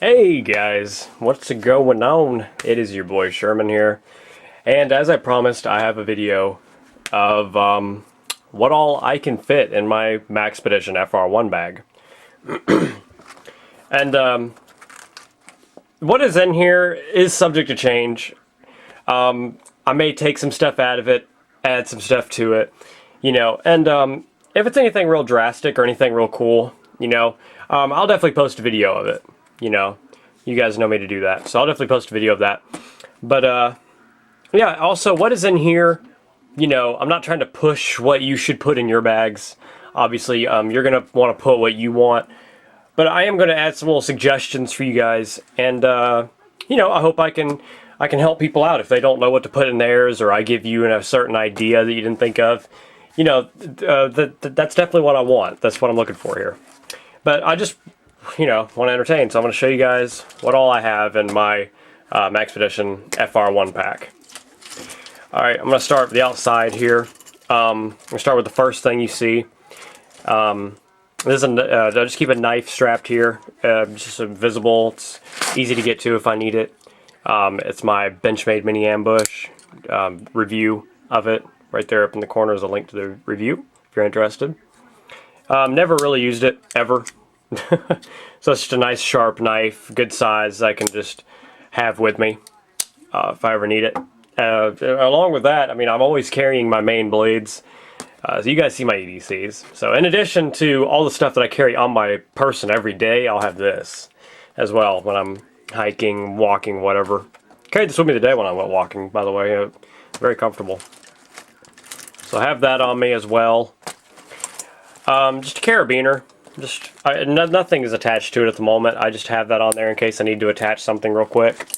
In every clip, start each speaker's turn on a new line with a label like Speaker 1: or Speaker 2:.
Speaker 1: Hey guys, what's going on? It is your boy Sherman here, and as I promised, I have a video of what all I can fit in my Maxpedition FR-1 bag. And what is in here is subject to change. I may take some stuff out of it, add some stuff to it, and if it's anything real drastic or anything real cool, I'll definitely post a video of it. You guys know me to do that, so I'll definitely post a video of that. But yeah, also what is in here, I'm not trying to push what you should put in your bags. Obviously, you're gonna want to put what you want, but I am gonna add some little suggestions for you guys, and I hope I can help people out if they don't know what to put in theirs, or I give you a certain idea that you didn't think of. That's definitely what I want. That's what I'm looking for here. But I just want to entertain, so I'm going to show you guys what all I have in my Maxpedition FR-1 pack. Alright, I'm going to start with the outside here. I'm going to start with the first thing you see. This is I just keep a knife strapped here, just invisible. It's easy to get to if I need it. It's my Benchmade Mini Ambush review of it. Right there up in the corner is a link to the review if you're interested. Never really used it, ever. So it's just a nice sharp knife, good size, I can just have with me if I ever need it. Along with that, I'm always carrying my main blades, so you guys see my EDCs. So in addition to all the stuff that I carry on my person every day, I'll have this as well when I'm hiking, walking, whatever. Carried this with me today when I went walking, by the way. Very comfortable. So I have that on me as well. Just a carabiner. Nothing is attached to it at the moment. I just have that on there in case I need to attach something real quick.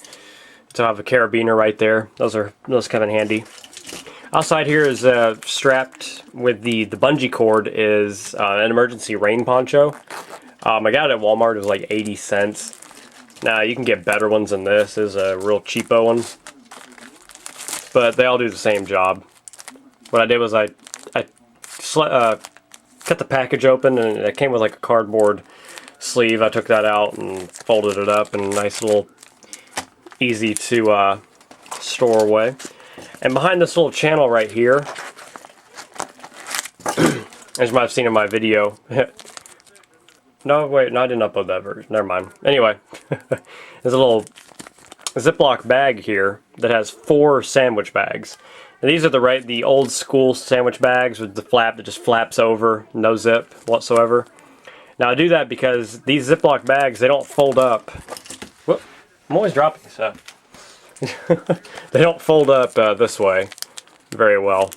Speaker 1: So I have a carabiner right there. Those come in handy. Outside here is strapped with the bungee cord is an emergency rain poncho. I got it at Walmart. It was like 80 cents. Now you can get better ones than this. This is a real cheapo one, but they all do the same job. What I did was I cut the package open, and it came with like a cardboard sleeve. I took that out and folded it up, and nice little, easy to store away. And behind this little channel right here, as you might have seen in my video. No, wait, no, I didn't upload that version. Never mind. Anyway, there's a little Ziploc bag here that has 4 sandwich bags. And these are the old school sandwich bags with the flap that just flaps over, no zip whatsoever. Now I do that because these Ziploc bags, they don't fold up. Whoop, I'm always dropping stuff. They don't fold up this way very well.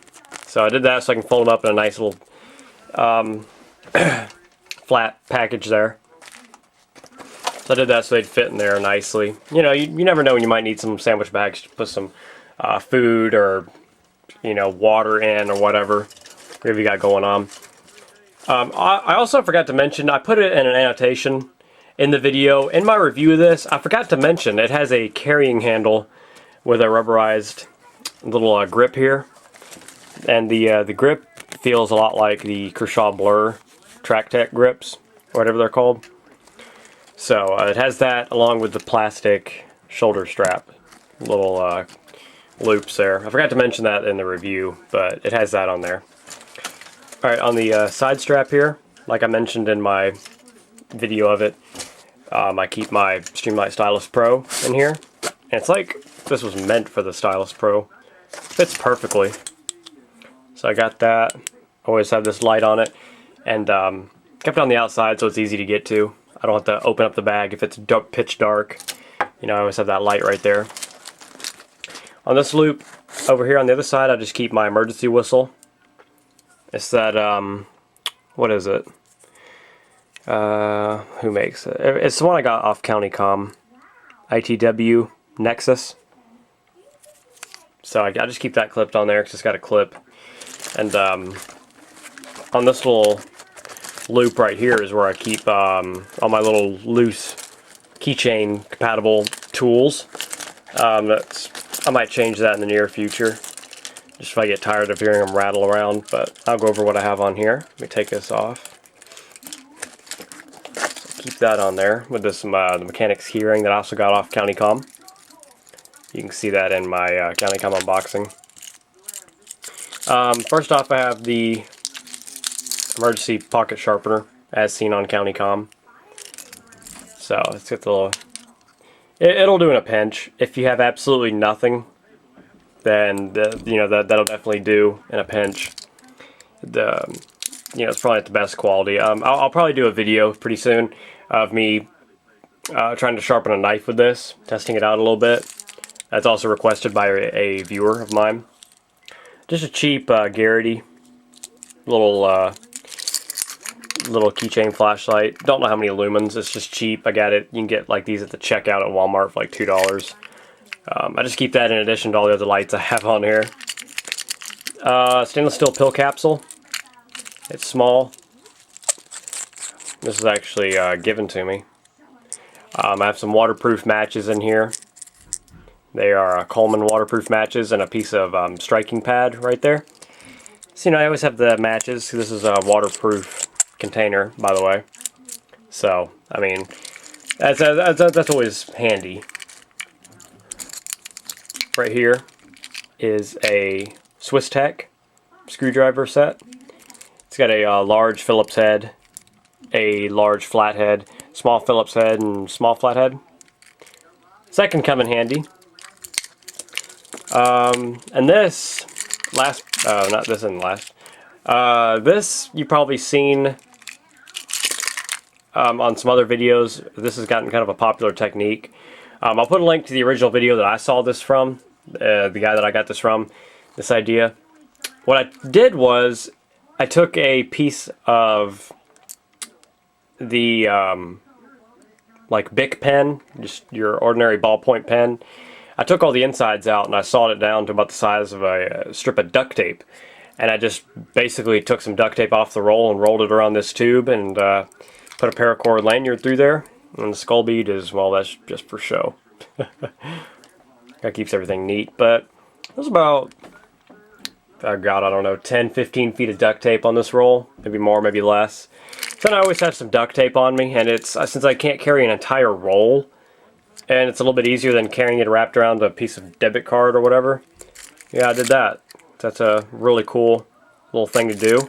Speaker 1: So I did that so I can fold up in a nice little flat package there. So I did that so they'd fit in there nicely. You never know when you might need some sandwich bags to put some food or water in or whatever you got going on. I also forgot to mention, I put it in an annotation in the video. In my review of this, I forgot to mention it has a carrying handle with a rubberized little grip here. And the grip feels a lot like the Kershaw Blur Track Tech grips, or whatever they're called. So it has that along with the plastic shoulder strap, little loops there. I forgot to mention that in the review, but it has that on there. Alright, on the side strap here, like I mentioned in my video of it, I keep my Streamlight Stylus Pro in here. And it's like this was meant for the Stylus Pro. Fits perfectly. So I got that. Always have this light on it. And kept it on the outside so it's easy to get to. I don't have to open up the bag if it's pitch dark. I always have that light right there. On this loop over here on the other side, I just keep my emergency whistle. It's that, what is it? Who makes it? It's the one I got off County Com. ITW Nexus. So I just keep that clipped on there because it's got a clip. And on this little loop right here is where I keep all my little loose keychain compatible tools. I might change that in the near future, just if I get tired of hearing them rattle around, but I'll go over what I have on here. Let me take this off. keep that on there with this the mechanics keyring that I also got off CountyCom. You can see that in my CountyCom unboxing. First off, I have the emergency pocket sharpener, as seen on CountyCom. So it's got the little. It'll do in a pinch. If you have absolutely nothing, then that'll definitely do in a pinch. It's probably not the best quality. I'll probably do a video pretty soon of me trying to sharpen a knife with this, testing it out a little bit. That's also requested by a viewer of mine. Just a cheap Garrity little keychain flashlight. Don't know how many lumens. It's just cheap. I got it. You can get like these at the checkout at Walmart for like $2. I just keep that in addition to all the other lights I have on here. Stainless steel pill capsule. It's small. This is actually given to me. I have some waterproof matches in here. They are Coleman waterproof matches and a piece of striking pad right there. So, I always have the matches. This is a waterproof container, by the way. So, I mean, that's always handy. Right here is a Swiss Tech screwdriver set. It's got a large Phillips head, a large flathead, small Phillips head, and small flathead. So that can come in handy. And this, not this and last, this you've probably seen on some other videos. This has gotten kind of a popular technique. I'll put a link to the original video that I saw this from, the guy that I got this from, this idea. What I did was, I took a piece of the, like Bic pen, just your ordinary ballpoint pen. I took all the insides out and I sawed it down to about the size of a strip of duct tape. And I just basically took some duct tape off the roll and rolled it around this tube and put a paracord lanyard through there. And the skull bead is, well, that's just for show. That keeps everything neat. But it was about, oh God, I don't know, 10, 15 feet of duct tape on this roll. Maybe more, maybe less. So then I always have some duct tape on me. And it's since I can't carry an entire roll, and it's a little bit easier than carrying it wrapped around a piece of debit card or whatever. Yeah, I did that. That's a really cool little thing to do.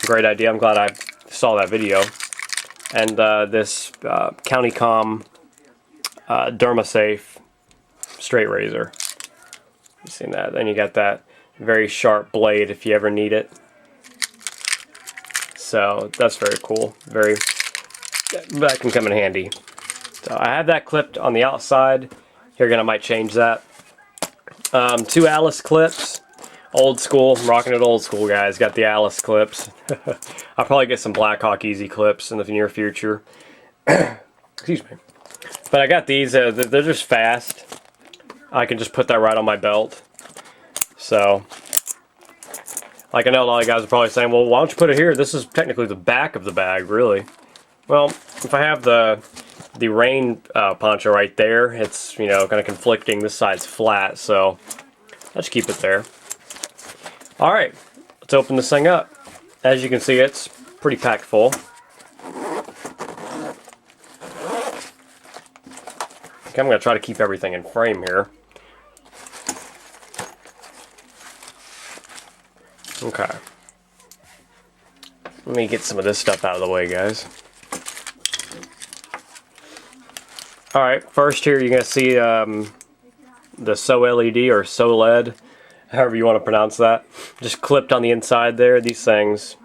Speaker 1: Great idea. I'm glad I saw that video. And this CountyCom DermaSafe straight razor. You've seen that. Then you got that very sharp blade if you ever need it. So that's very cool. That can come in handy. So I have that clipped on the outside. Here again, I might change that. 2 Alice clips. Old school. I'm rocking it old school, guys. Got the Alice clips. I'll probably get some Blackhawk Easy clips in the near future. Excuse me. But I got these. They're just fast. I can just put that right on my belt. So, like I know a lot of guys are probably saying, well, why don't you put it here? This is technically the back of the bag, really. Well, if I have the rain poncho right there, it's, kind of conflicting. This side's flat, so let's keep it there. Alright, let's open this thing up. As you can see, it's pretty packed full. Okay, I'm going to try to keep everything in frame here. Okay. Let me get some of this stuff out of the way, guys. Alright, first here you're going to see the SO-LED or SO-LED, however you want to pronounce that. Just clipped on the inside there. These things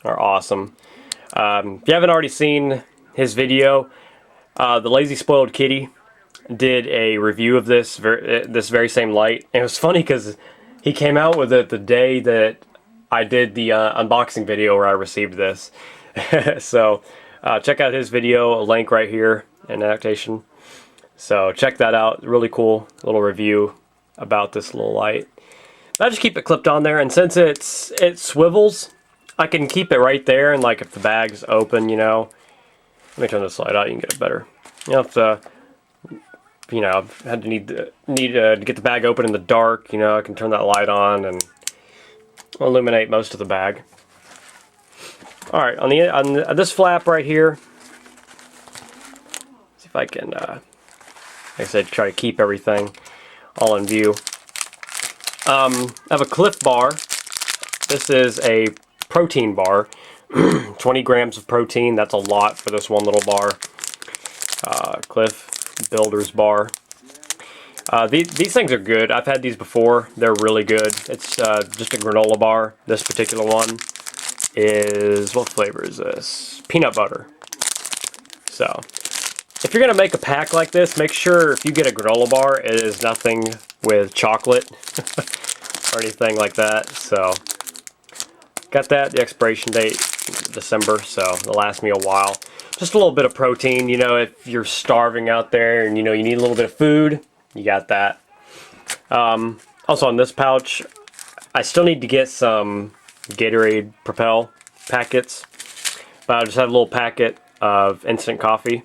Speaker 1: are awesome. If you haven't already seen his video, the Lazy Spoiled Kitty did a review of this very same light. And it was funny because he came out with it the day that I did the unboxing video where I received this. So check out his video, a link right here in annotation. So check that out. Really cool little review about this little light. I just keep it clipped on there, and since it swivels, I can keep it right there. And like if the bag's open, let me turn this light out. You can get it better. If I've had to need to get the bag open in the dark, I can turn that light on and illuminate most of the bag. All right, on this flap right here, if I can, like I said, try to keep everything all in view. I have a Cliff bar. This is a protein bar. 20 grams of protein, that's a lot for this one little bar. Cliff Builder's bar. These things are good. I've had these before. They're really good. It's just a granola bar. This particular one is, what flavor is this? Peanut butter. So, if you're going to make a pack like this, make sure if you get a granola bar, it is nothing with chocolate or anything like that. So, got that. The expiration date, December, so it'll last me a while. Just a little bit of protein, you know, if you're starving out there and, you know, you need a little bit of food, you got that. Also on this pouch, I still need to get some Gatorade Propel packets, but I just have a little packet of instant coffee.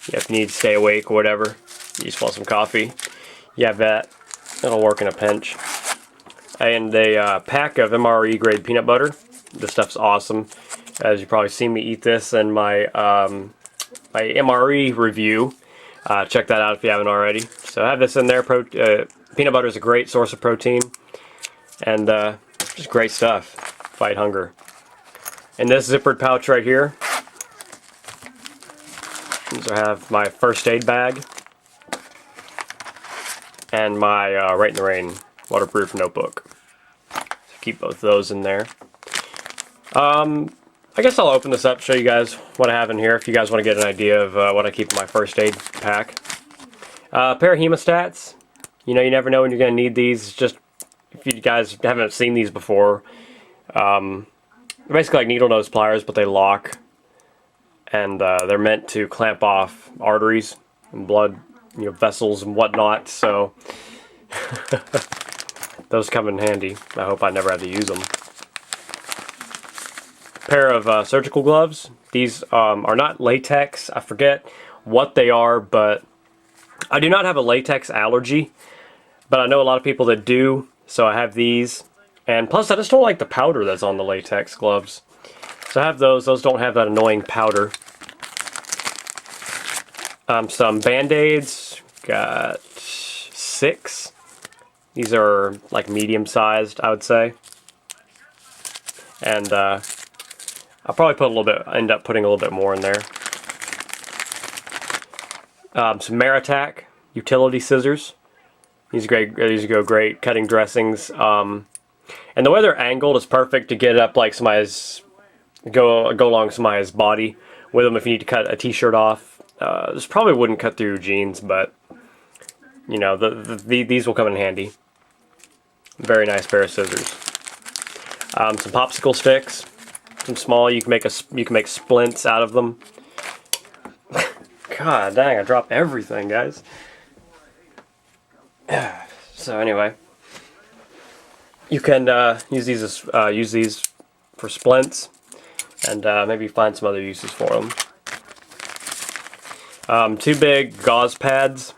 Speaker 1: If you need to stay awake or whatever, you just want some coffee, you have that. It'll work in a pinch. And a pack of MRE grade peanut butter. This stuff's awesome. As you probably seen me eat this in my my MRE review. Check that out if you haven't already. So I have this in there. Peanut butter is a great source of protein, and just great stuff. Fight hunger. In this zippered pouch right here, I have my first aid bag and my Right in the Rain waterproof notebook. So keep both of those in there. I guess I'll open this up, show you guys what I have in here if you guys want to get an idea of what I keep in my first aid pack. A pair of Hemostats. You know, you never know when you're going to need these. Just if you guys haven't seen these before, they're basically like needle nose pliers, but they lock, and they're meant to clamp off arteries and blood, you know, vessels and whatnot. So those come in handy. I hope I never have to use them. Pair of surgical gloves. These are not latex. I forget what they are, but I do not have a latex allergy, but I know a lot of people that do, so I have these. And plus, I just don't like the powder that's on the latex gloves. So I have those. Those don't have that annoying powder. Some Band-Aids. Got 6. These are like medium-sized, I would say. And I'll probably put a little bit, end up putting a little bit more in there. Some Maritac utility scissors. These are great. These go great cutting dressings. And the way they're angled is perfect to get up like somebody's go along somebody's body with them if you need to cut a t-shirt off. This probably wouldn't cut through jeans, but you know these will come in handy. Very nice pair of scissors. Some popsicle sticks. Some small. You can make splints out of them. God dang! I dropped everything, guys. So anyway, you can use these for splints, and maybe find some other uses for them. 2 big Gauze Pads.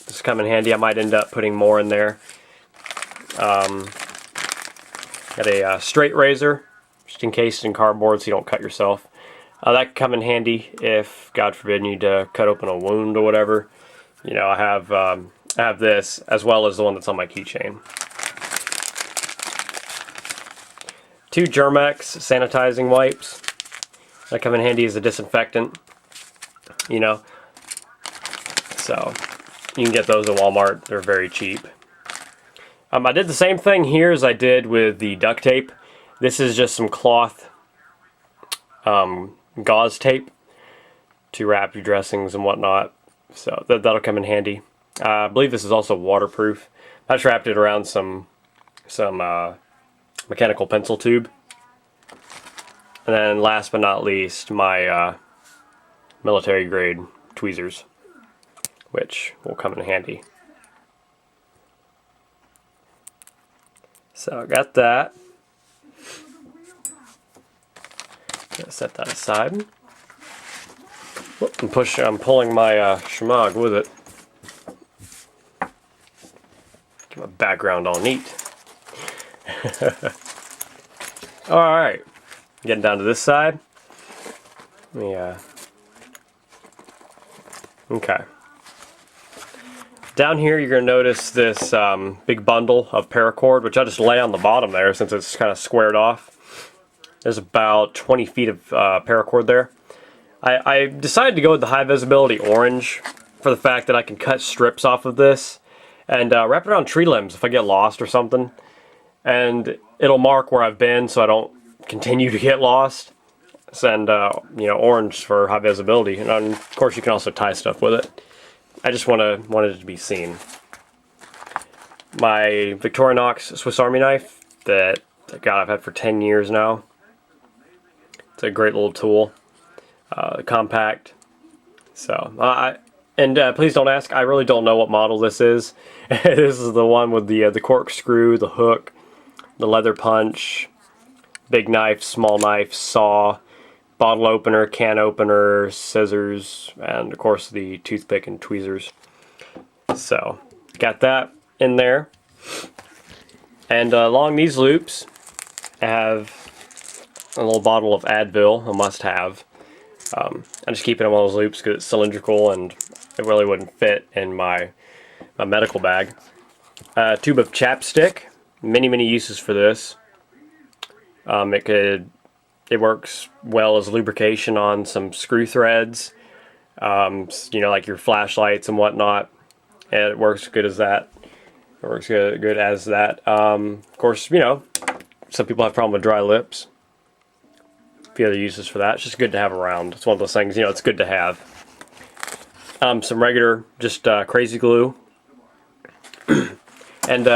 Speaker 1: This come in handy. I might end up putting more in there. Got a straight razor, just encased in cardboard so you don't cut yourself. That can come in handy if, God forbid, you need to cut open a wound or whatever. You know, I have this as well as the one that's on my keychain. 2 Germex sanitizing wipes. That come in handy as a disinfectant. You know, so you can get those at Walmart. They're very cheap. I did the same thing here as I did with the duct tape. This is just some cloth gauze tape to wrap your dressings and whatnot. So that'll come in handy. I believe this is also waterproof. I just wrapped it around some mechanical pencil tube. And then last but not least, my military grade tweezers, which will come in handy. So I got that. Gonna set that aside. Whoop, I'm pulling my shemagh with it. Get my background all neat. Alright. Getting down to this side. Let me Okay. Down here you're going to notice this big bundle of paracord, which I just lay on the bottom there since it's kind of squared off. There's about 20 feet of paracord there. I decided to go with the high visibility orange for the fact that I can cut strips off of this and wrap it around tree limbs if I get lost or something. And it'll mark where I've been so I don't continue to get lost. And you know, orange for high visibility, and of course you can also tie stuff with it. I just wanted it to be seen. My Victorinox Swiss Army knife that God I've had for 10 years now. It's a great little tool, compact. So please don't ask. I really don't know what model this is. This is the one with the corkscrew, the hook, the leather punch, big knife, small knife, saw, bottle opener, can opener, scissors, and of course the toothpick and tweezers. So, got that in there. And along these loops, I have a little bottle of Advil, a must-have. I just keep it in one of those loops because it's cylindrical and it really wouldn't fit in my medical bag. A tube of chapstick, many uses for this. It works well as lubrication on some screw threads, you know, like your flashlights and whatnot. And it works good as that. It works good as that. Of course, you know, some people have a problem with dry lips. A few other uses for that. It's just good to have around. It's one of those things, you know, it's good to have. Some regular, just crazy glue. And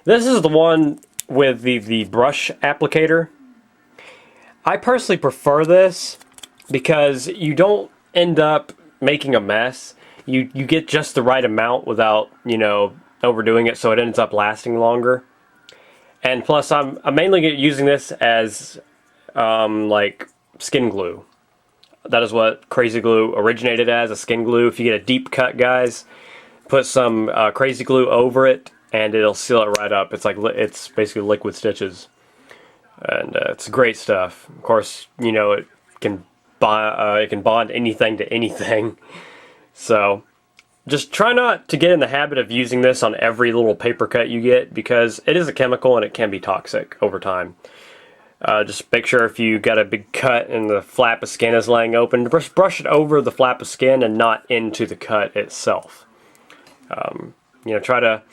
Speaker 1: this is the one with the brush applicator. I personally prefer this because you don't end up making a mess. You get just the right amount without, you know, overdoing it, so it ends up lasting longer. And plus, I'm mainly using this as like skin glue. That is what Crazy Glue originated as, a skin glue. If you get a deep cut, guys, put some Crazy Glue over it, and it'll seal it right up. It's basically liquid stitches. And it's great stuff. Of course, you know, it can bond anything to anything. So just try not to get in the habit of using this on every little paper cut you get, because it is a chemical and it can be toxic over time. Just make sure if you got a big cut and the flap of skin is laying open, brush it over the flap of skin and not into the cut itself. You know, try to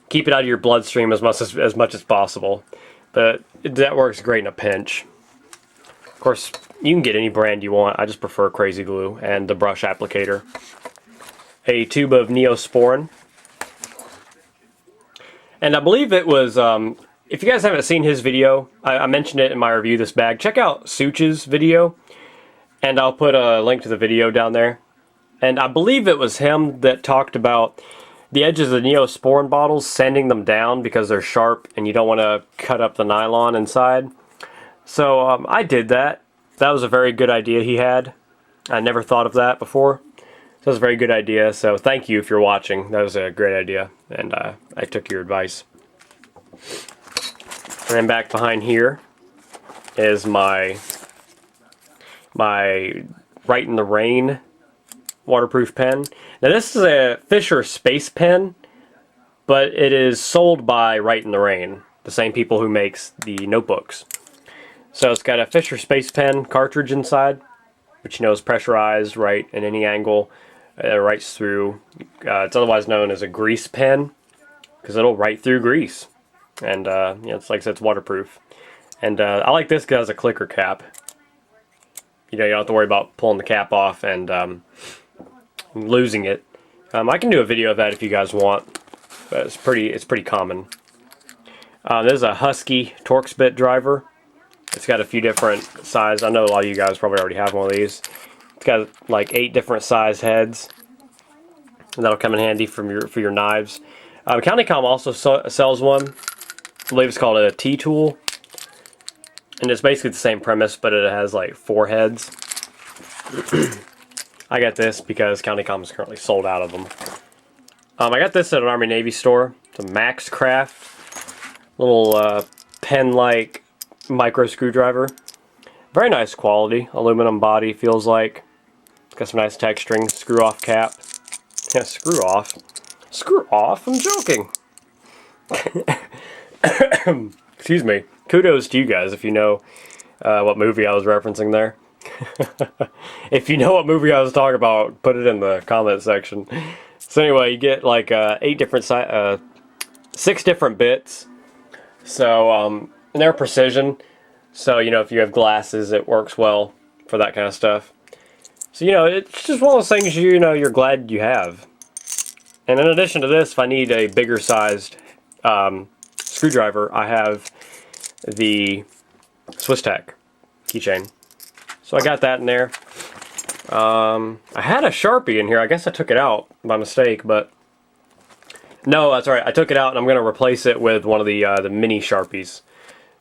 Speaker 1: keep it out of your bloodstream as much as possible. But that works great in a pinch. Of course, you can get any brand you want. I just prefer Crazy Glue and the brush applicator. A tube of Neosporin. And I believe it was, if you guys haven't seen his video, I mentioned it in my review of this bag. Check out Such's video, and I'll put a link to the video down there. And I believe it was him that talked about the edges of the Neosporin bottles, sanding them down because they're sharp and you don't want to cut up the nylon inside. So I did that. That was a very good idea he had. I never thought of that before. So that was a very good idea. So thank you if you're watching. That was a great idea, and I took your advice. And then back behind here is my Right in the Rain waterproof pen. Now this is a Fisher Space Pen, but it is sold by Right in the Rain, the same people who makes the notebooks. So it's got a Fisher Space Pen cartridge inside, which you know is pressurized right in any angle. It writes through. It's otherwise known as a grease pen because it'll write through grease, and you know, it's like I said, it's waterproof. And I like this because it has a clicker cap. You know, you don't have to worry about pulling the cap off and losing it. I can do a video of that if you guys want, but it's pretty common. This is a Husky Torx bit driver. It's got a few different sizes. I know a lot of you guys probably already have one of these. It's got like 8 different size heads. That'll come in handy for your knives. CountyCom also sells one. I believe it's called a T-tool, and it's basically the same premise, but it has like 4 heads. I got this because CountyCom is currently sold out of them. I got this at an Army Navy store. It's a Maxcraft little pen-like micro screwdriver. Very nice quality. Aluminum body, feels like. It's got some nice texturing. Screw-off cap. Yeah, screw off. Screw off? I'm joking. Excuse me. Kudos to you guys if you know what movie I was referencing there. If you know what movie I was talking about, put it in the comment section. So anyway, you get like 6 different bits. So and they're precision. So you know, if you have glasses, it works well for that kind of stuff. So you know, it's just one of those things you know you're glad you have. And in addition to this, if I need a bigger sized screwdriver, I have the Swiss Tack keychain. So I got that in there. I had a Sharpie in here. I guess I took it out by mistake, but no, that's all right. I took it out and I'm going to replace it with one of the mini Sharpies.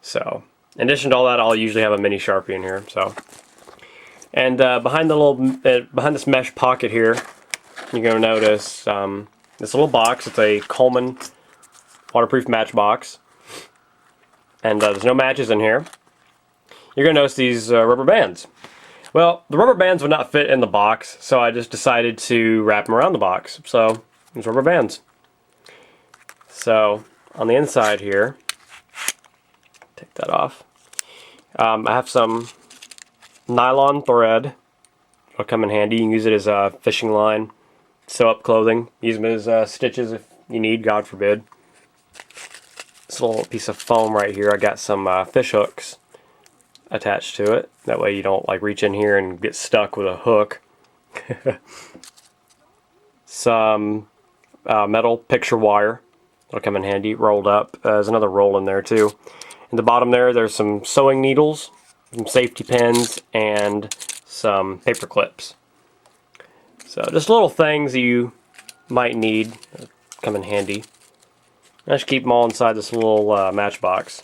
Speaker 1: So in addition to all that, I'll usually have a mini Sharpie in here. So, and behind this mesh pocket here, you're going to notice this little box. It's a Coleman waterproof match box, and there's no matches in here. You're going to notice these rubber bands. Well, the rubber bands would not fit in the box, so I just decided to wrap them around the box. So, there's rubber bands. So, on the inside here, take that off. I have some nylon thread. It'll come in handy. You can use it as a fishing line, sew up clothing, use them as stitches if you need, God forbid. This little piece of foam right here, I got some fish hooks attached to it. That way you don't like reach in here and get stuck with a hook. Some metal picture wire. It'll come in handy, rolled up. There's another roll in there too. In the bottom there's some sewing needles, some safety pins, and some paper clips. So just little things that you might need come in handy. I just keep them all inside this little matchbox.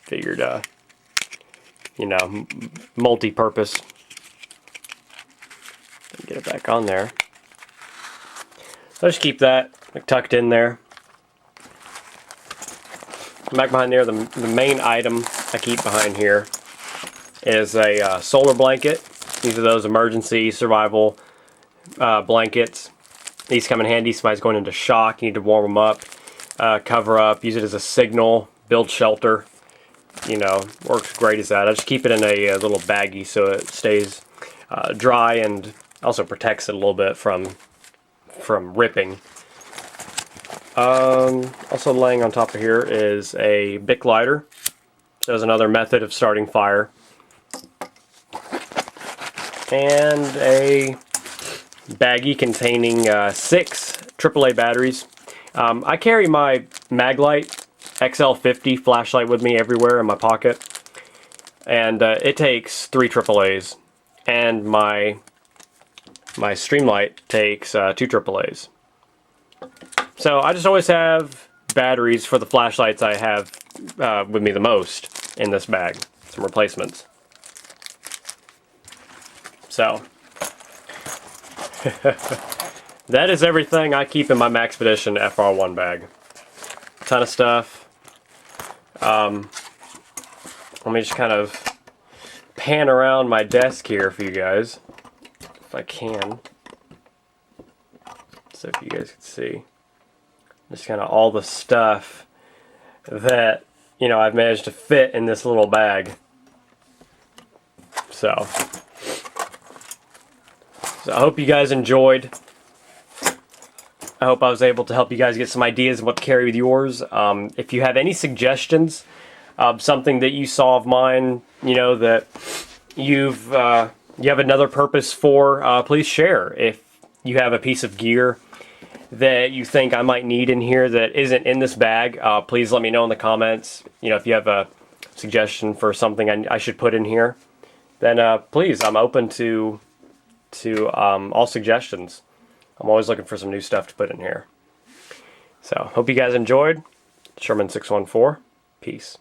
Speaker 1: Figured, you know, multi-purpose. Get it back on there. So just keep that tucked in there. Back behind there, the main item I keep behind here is a solar blanket. These are those emergency survival blankets. These come in handy. Somebody's going into shock. You need to warm them up, cover up, use it as a signal, build shelter. You know, works great as that. I just keep it in a little baggie so it stays dry and also protects it a little bit from ripping. Also laying on top of here is a Bic lighter. So there's another method of starting fire. And a baggie containing 6 AAA batteries. I carry my Maglite Xl 50 flashlight with me everywhere in my pocket, and it takes 3 AAAs, and my Streamlight takes 2 AAAs. So I just always have batteries for the flashlights I have with me the most in this bag. Some replacements. So that is everything I keep in my Maxpedition FR-1 bag. Ton of stuff. Let me just kind of pan around my desk here for you guys, if I can, so if you guys can see. Just kind of all the stuff that, you know, I've managed to fit in this little bag. So I hope you guys enjoyed. I hope I was able to help you guys get some ideas of what to carry with yours. If you have any suggestions of something that you saw of mine, you know, that you have another purpose for, please share. If you have a piece of gear that you think I might need in here that isn't in this bag, please let me know in the comments. You know, if you have a suggestion for something I should put in here, then please, I'm open to all suggestions. I'm always looking for some new stuff to put in here. So, hope you guys enjoyed. Sherman614. Peace.